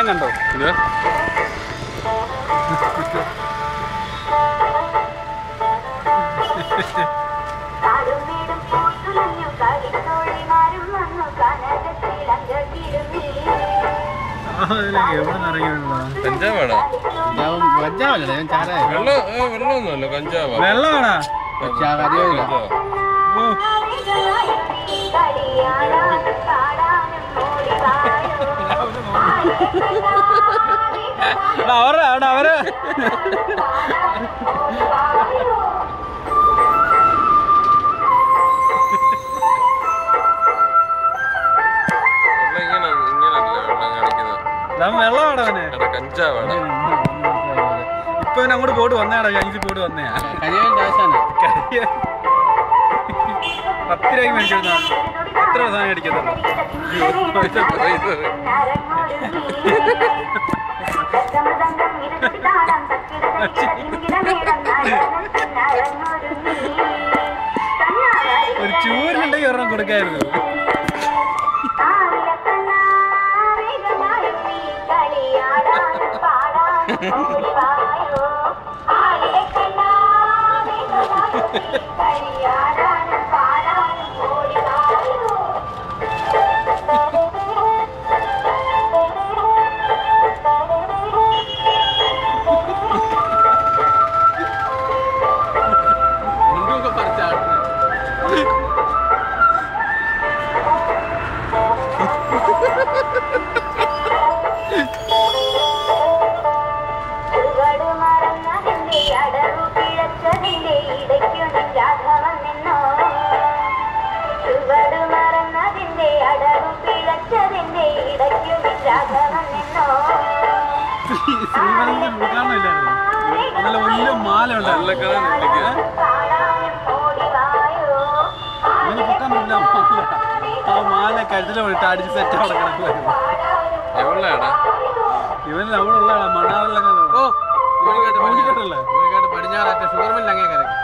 സ്വപ്നം കണ്ടോ? വെള്ളമൊന്നുമല്ല കഞ്ചാവാ. വെള്ളമാണോ? അവര് വെള്ളമാണവന് കഞ്ചാവാണ്. ഇപ്പൊ അങ്ങോട്ട് പോയിട്ട് വന്നേടാ, ജംഗ്ഷനിൽ പോയിട്ട് വന്നേ. 10 രൂപയ്ക്ക് മേടിച്ചിരുന്ന എത്ര സാധനം അടിക്കുന്നത്? ഒരു ചൂരിനുണ്ടെങ്കിൽ ഒരെണ്ണം കൊടുക്കായിരുന്നു. നല്ല വലിയ മാല ഉണ്ട്. ആ മാല കഴുത്തിലെ പോയിട്ട് അടിച്ച് സെറ്റ് അവിടെ കിടക്കുമായിരുന്നു. ഇവൻ അവിടെ ഉള്ള മണ്ണാറിലൊക്കെ പടിഞ്ഞാറത്തെ ഷുഗർ മില്ലങ്ങേ കരക്ക്.